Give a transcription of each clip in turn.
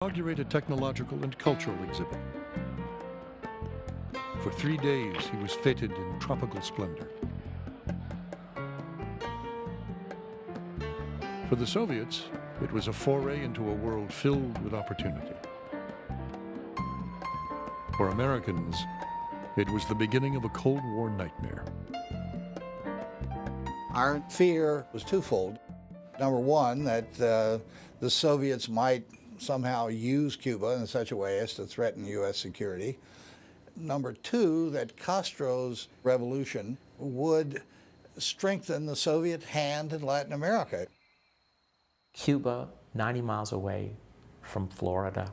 inaugurate a technological and cultural exhibit. For 3 days, he was feted in tropical splendor. For the Soviets, it was a foray into a world filled with opportunity. For Americans, it was the beginning of a Cold War nightmare. Our fear was twofold. Number one, that the Soviets might somehow use Cuba in such a way as to threaten U.S. security. Number two, that Castro's revolution would strengthen the Soviet hand in Latin America. Cuba, 90 miles away from Florida,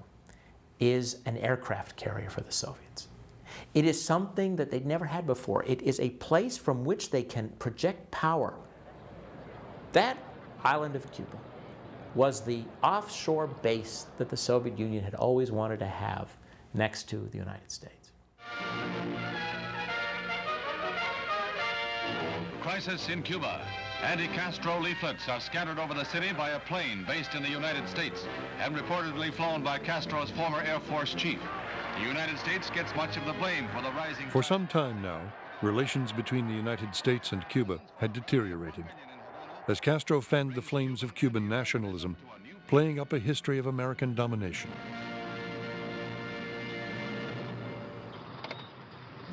is an aircraft carrier for the Soviets. It is something that they'd never had before. It is a place from which they can project power. That island of Cuba was the offshore base that the Soviet Union had always wanted to have next to the United States. Crisis in Cuba. Anti-Castro leaflets are scattered over the city by a plane based in the United States and reportedly flown by Castro's former Air Force chief. The United States gets much of the blame for the rising... For some time now, relations between the United States and Cuba had deteriorated as Castro fanned the flames of Cuban nationalism, playing up a history of American domination.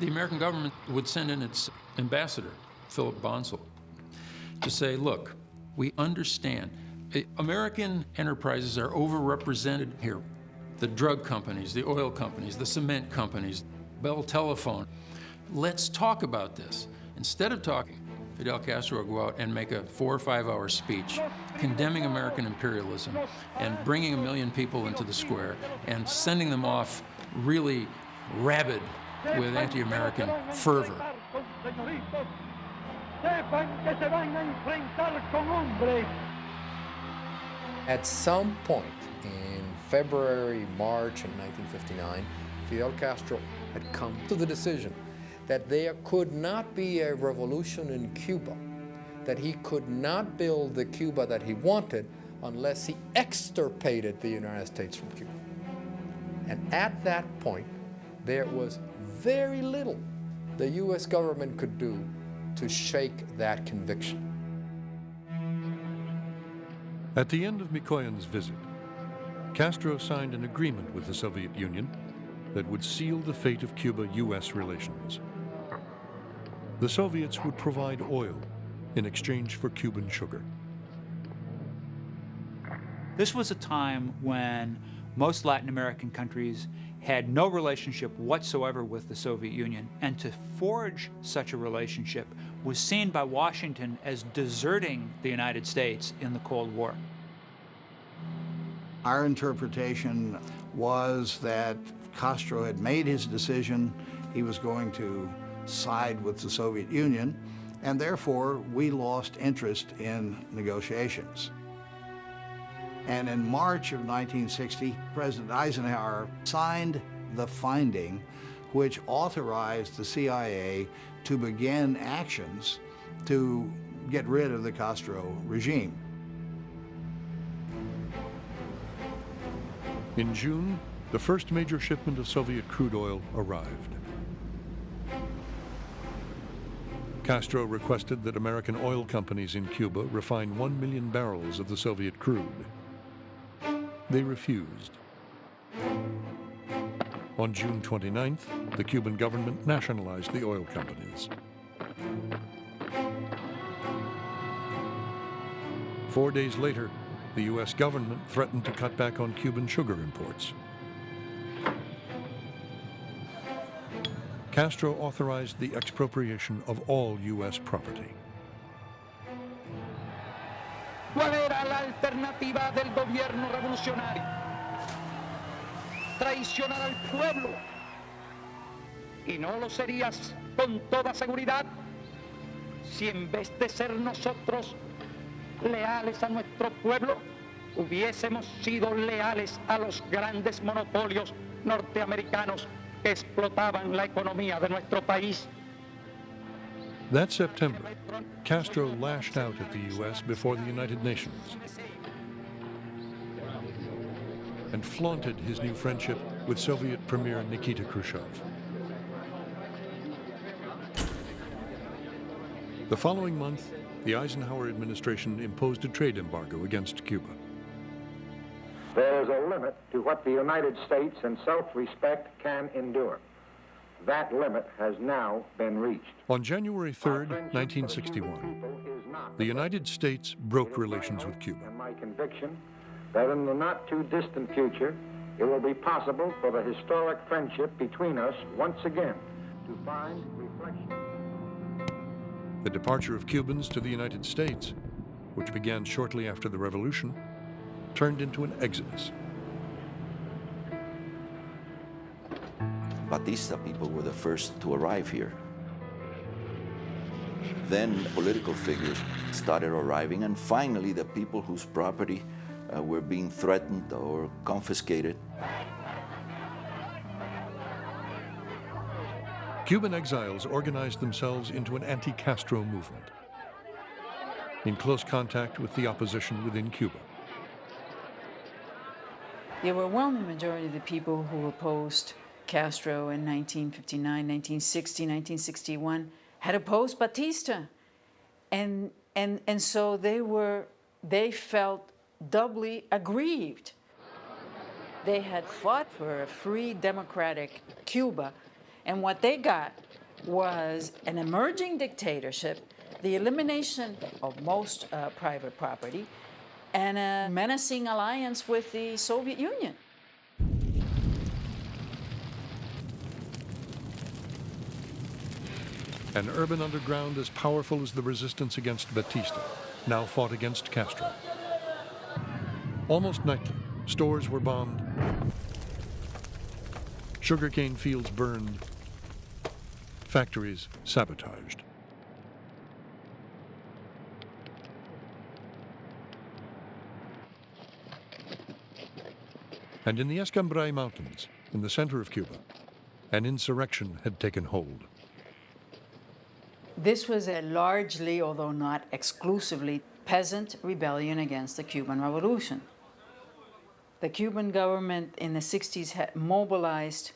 The American government would send in its ambassador, Philip Bonsall, to say, look, we understand American enterprises are overrepresented here. The drug companies, the oil companies, the cement companies, Bell Telephone. Let's talk about this. Instead of talking, Fidel Castro would go out and make a 4 or 5 hour speech condemning American imperialism and bringing 1 million people into the square and sending them off really rabid with anti-American fervor. At some point in February, March of 1959, Fidel Castro had come to the decision that there could not be a revolution in Cuba, that he could not build the Cuba that he wanted unless he extirpated the United States from Cuba. And at that point, there was very little the U.S. government could do to shake that conviction. At the end of Mikoyan's visit, Castro signed an agreement with the Soviet Union that would seal the fate of Cuba-U.S. relations. The Soviets would provide oil in exchange for Cuban sugar. This was a time when most Latin American countries had no relationship whatsoever with the Soviet Union, and to forge such a relationship was seen by Washington as deserting the United States in the Cold War. Our interpretation was that Castro had made his decision. He was going to side with the Soviet Union, and therefore we lost interest in negotiations. And in March of 1960, President Eisenhower signed the finding which authorized the CIA to begin actions to get rid of the Castro regime. In June, the first major shipment of Soviet crude oil arrived. Castro requested that American oil companies in Cuba refine 1 million barrels of the Soviet crude. They refused. On June 29th, the Cuban government nationalized the oil companies. 4 days later, the U.S. government threatened to cut back on Cuban sugar imports. Castro authorized the expropriation of all U.S. property. ¿Cuál era la alternativa del gobierno revolucionario? Traicionar al pueblo. Y no lo serías con toda seguridad si en vez de ser nosotros leales a nuestro pueblo, hubiésemos sido leales a los grandes monopolios norteamericanos que explotaban la economía de nuestro país. That September, Castro lashed out at the U.S. before the United Nations. and flaunted his new friendship with Soviet Premier Nikita Khrushchev. The following month, the Eisenhower administration imposed a trade embargo against Cuba. There is a limit to what the United States in self-respect can endure. That limit has now been reached. On January 3rd, 1961, the United States broke relations with Cuba. And my conviction that in the not-too-distant future, it will be possible for the historic friendship between us once again to find reflection. The departure of Cubans to the United States, which began shortly after the revolution, turned into an exodus. Batista people were the first to arrive here. Then political figures started arriving, and finally the people whose property were being threatened or confiscated. Cuban exiles organized themselves into an anti-Castro movement, in close contact with the opposition within Cuba. The overwhelming majority of the people who opposed Castro in 1959, 1960, 1961 had opposed Batista. And so they felt doubly aggrieved. They had fought for a free democratic Cuba, and what they got was an emerging dictatorship, the elimination of most private property, and a menacing alliance with the Soviet Union. An urban underground as powerful as the resistance against Batista now fought against Castro. Almost nightly, stores were bombed, sugarcane fields burned, factories sabotaged. And in the Escambray Mountains, in the center of Cuba, an insurrection had taken hold. This was a largely, although not exclusively, peasant rebellion against the Cuban Revolution. The Cuban government in the 60s had mobilized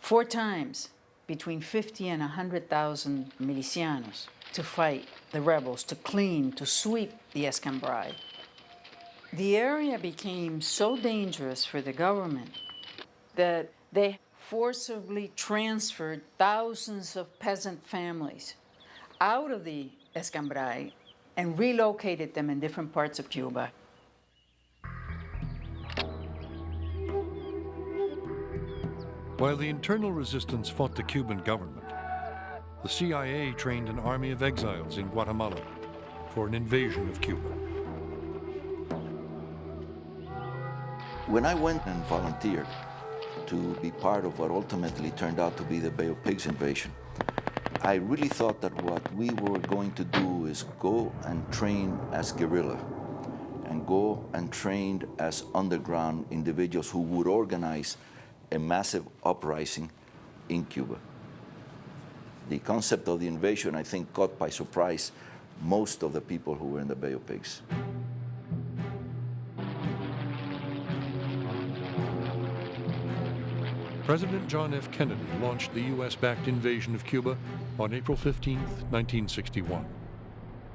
4 times between 50 and 100,000 milicianos to fight the rebels, to clean, to sweep the Escambray. The area became so dangerous for the government that they forcibly transferred thousands of peasant families out of the Escambray and relocated them in different parts of Cuba. While the internal resistance fought the Cuban government, the CIA trained an army of exiles in Guatemala for an invasion of Cuba. When I went and volunteered to be part of what ultimately turned out to be the Bay of Pigs invasion, I really thought that what we were going to do is go and train as guerrilla and go and train as underground individuals who would organize a massive uprising in Cuba. The concept of the invasion, I think, caught by surprise most of the people who were in the Bay of Pigs. President John F. Kennedy launched the U.S.-backed invasion of Cuba on April 15, 1961,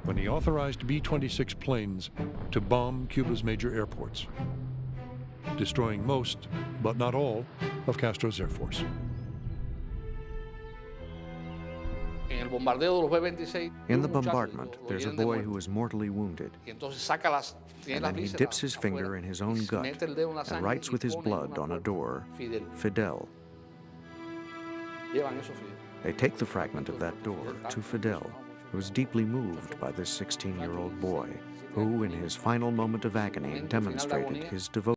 when he authorized B-26 planes to bomb Cuba's major airports, destroying most, but not all, of Castro's Air Force. In the bombardment, there's a boy who is mortally wounded, and then he dips his finger in his own gut and writes with his blood on a door, Fidel. They take the fragment of that door to Fidel, who is deeply moved by this 16-year-old boy, who in his final moment of agony demonstrated his devotion